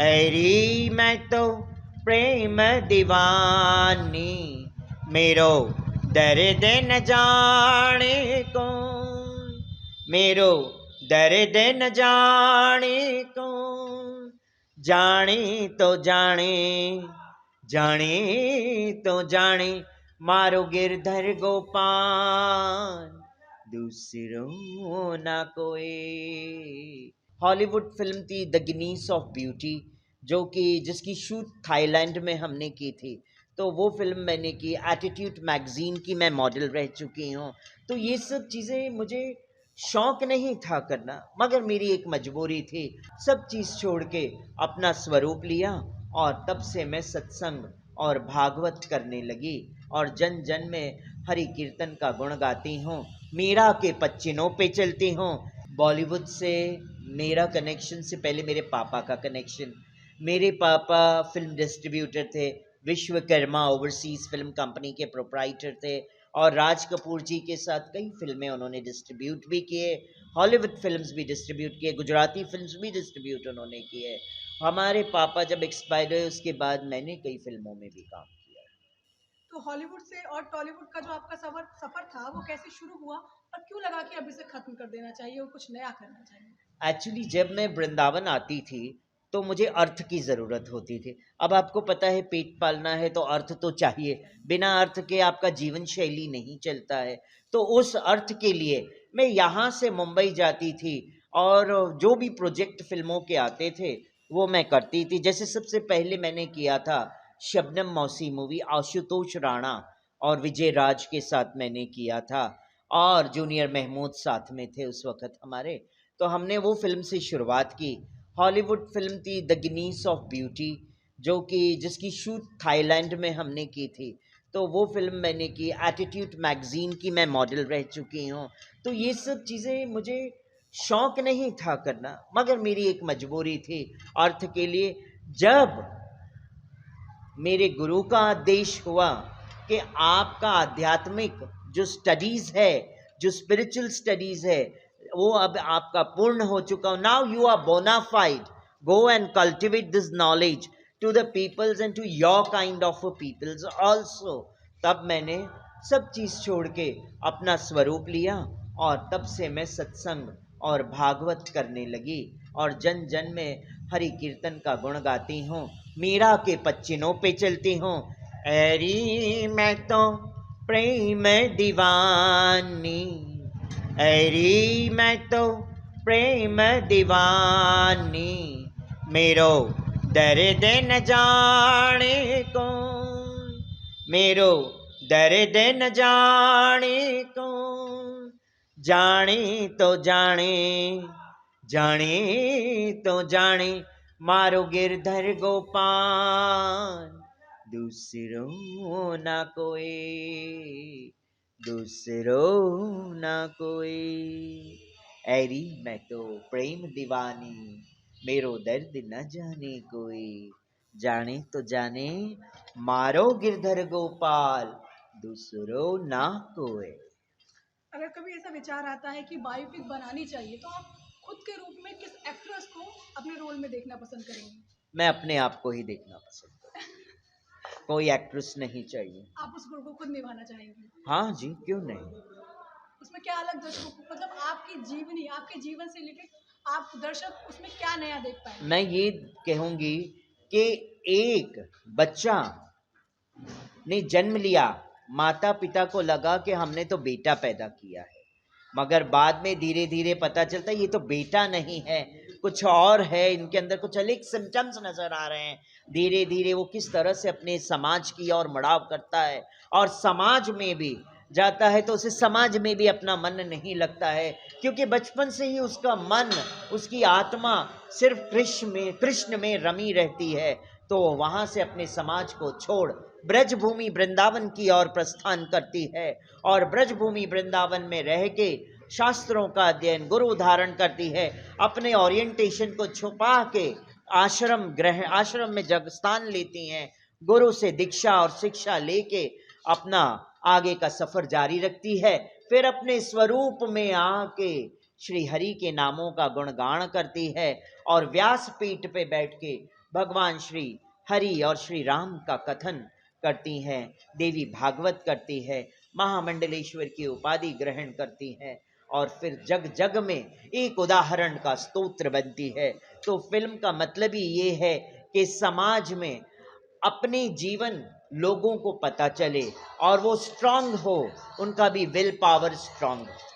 ऐरी मैं तो प्रेम दीवानी, मेरो दर्द न जाने कौन, मेरो दर्द न जाने कौन, जाने तो जाने, जाने तो जाने, मारो गिरधर गोपाल, दूसरों ना कोई। हॉलीवुड फिल्म थी द गिनीस ऑफ ब्यूटी, जो कि जिसकी शूट थाईलैंड में हमने की थी। तो वो फिल्म मैंने की, एटीट्यूड मैगजीन की मैं मॉडल रह चुकी हूँ। तो ये सब चीज़ें मुझे शौक नहीं था करना, मगर मेरी एक मजबूरी थी। सब चीज़ छोड़ के अपना स्वरूप लिया और तब से मैं सत्संग और भागवत करने लगी और जन जन में हरि कीर्तन का गुण गाती हूँ, मीरा के पच्चीनों पे चलती हूँ। बॉलीवुड से मेरा कनेक्शन से पहले मेरे पापा का कनेक्शन। मेरे पापा फिल्म डिस्ट्रीब्यूटर थे, विश्वकर्मा ओवरसीज फिल्म कंपनी के प्रोप्राइटर थे और राज कपूर जी के साथ कई फिल्में उन्होंने डिस्ट्रीब्यूट भी किए, हॉलीवुड फिल्म्स भी डिस्ट्रीब्यूट किए, गुजराती फिल्म्स भी डिस्ट्रीब्यूट उन्होंने किए। हमारे पापा जब एक्सपायर हुए उसके बाद मैंने कई फिल्मों में भी काम किया। तो हॉलीवुड से और टॉलीवुड का जो आपका सफर सफर था वो कैसे शुरू हुआ और क्यों लगा कि अब इसे खत्म कर देना चाहिए और कुछ नया करना चाहिए? एक्चुअली जब मैं वृंदावन आती थी तो मुझे अर्थ की ज़रूरत होती थी। अब आपको पता है पेट पालना है तो अर्थ तो चाहिए, बिना अर्थ के आपका जीवन शैली नहीं चलता है। तो उस अर्थ के लिए मैं यहाँ से मुंबई जाती थी और जो भी प्रोजेक्ट फिल्मों के आते थे वो मैं करती थी। जैसे सबसे पहले मैंने किया था शबनम मौसी मूवी, आशुतोष राणा और विजय राज के साथ मैंने किया था और जूनियर महमूद साथ में थे उस वक्त हमारे। तो हमने वो फिल्म से शुरुआत की। हॉलीवुड फिल्म थी द गिनीस ऑफ ब्यूटी, जो कि जिसकी शूट थाईलैंड में हमने की थी। तो वो फिल्म मैंने की, एटीट्यूड मैगजीन की मैं मॉडल रह चुकी हूँ। तो ये सब चीज़ें मुझे शौक नहीं था करना, मगर मेरी एक मजबूरी थी अर्थ के लिए। जब मेरे गुरु का आदेश हुआ कि आपका आध्यात्मिक जो स्टडीज़ है, जो स्पिरिचुअल स्टडीज़ है, वो अब आपका पूर्ण हो चुका। Now you are bonafide, go and cultivate this knowledge to the peoples and to your kind of peoples also. तब मैंने सब चीज़ छोड़ के अपना स्वरूप लिया और तब से मैं सत्संग और भागवत करने लगी और जन जन में हरि कीर्तन का गुण गाती हूँ, मीरा के पच्चीनों पे चलती हूँ। ऐरी मैं तो प्रेम दीवानी, ऐरी मैं तो प्रेम दीवानी, मेरो दर्द न जाने कौन, मेरो दर्द न जाने कौन, जाने तो जाने, जाने तो जाने, मारो गिरधर गोपाल, दूसरों ना कोई, दूसरों ना कोई। ऐरी मैं तो प्रेम दीवानी, मेरो दर्द न जाने कोई, जाने तो जाने, मारो गिरधर गोपाल, दूसरों ना कोई। अगर कभी ऐसा विचार आता है कि बायोपिक बनानी चाहिए तो आप खुद के रूप में किस एक्ट्रेस को अपने रोल में देखना पसंद करेंगे? मैं अपने आप को ही देखना पसंद करूँ, कोई एक्ट्रेस नहीं चाहिए। आप उस गुण को खुद निभाना चाहेंगे? हाँ जी, क्यों नहीं। उसमें क्या अलग दर्शकों को, मतलब आपकी जीवनी, आपके जीवन से रिलेटेड आप दर्शक उसमें क्या नया देख पाएंगे? मैं ये कहूँगी कि एक बच्चा ने जन्म लिया, माता पिता को लगा कि हमने तो बेटा पैदा किया है, मगर बाद में धीरे धीरे पता चलता है ये तो बेटा नहीं है, कुछ और है, इनके अंदर कुछ अलग सिम्टम्स नजर आ रहे हैं। धीरे धीरे वो किस तरह से अपने समाज की ओर मड़ाव करता है और समाज में भी जाता है तो उसे समाज में भी अपना मन नहीं लगता है, क्योंकि बचपन से ही उसका मन, उसकी आत्मा सिर्फ कृष्ण में रमी रहती है। तो वहाँ से अपने समाज को छोड़ ब्रजभूमि वृंदावन की ओर प्रस्थान करती है और ब्रजभूमि वृंदावन में रह के शास्त्रों का अध्ययन, गुरु धारण करती है, अपने ओरिएंटेशन को छुपा के आश्रम में जग स्थान लेती हैं, गुरु से दीक्षा और शिक्षा लेके अपना आगे का सफर जारी रखती है। फिर अपने स्वरूप में आके श्री हरि के नामों का गुणगान करती है और व्यासपीठ पे बैठ के भगवान श्री हरि और श्री राम का कथन करती हैं, देवी भागवत करती है, महामंडलेश्वर की उपाधि ग्रहण करती हैं और फिर जग जग में एक उदाहरण का स्तोत्र बनती है। तो फिल्म का मतलब ही ये है कि समाज में अपने जीवन लोगों को पता चले और वो स्ट्रांग हो, उनका भी विल पावर स्ट्रांग हो।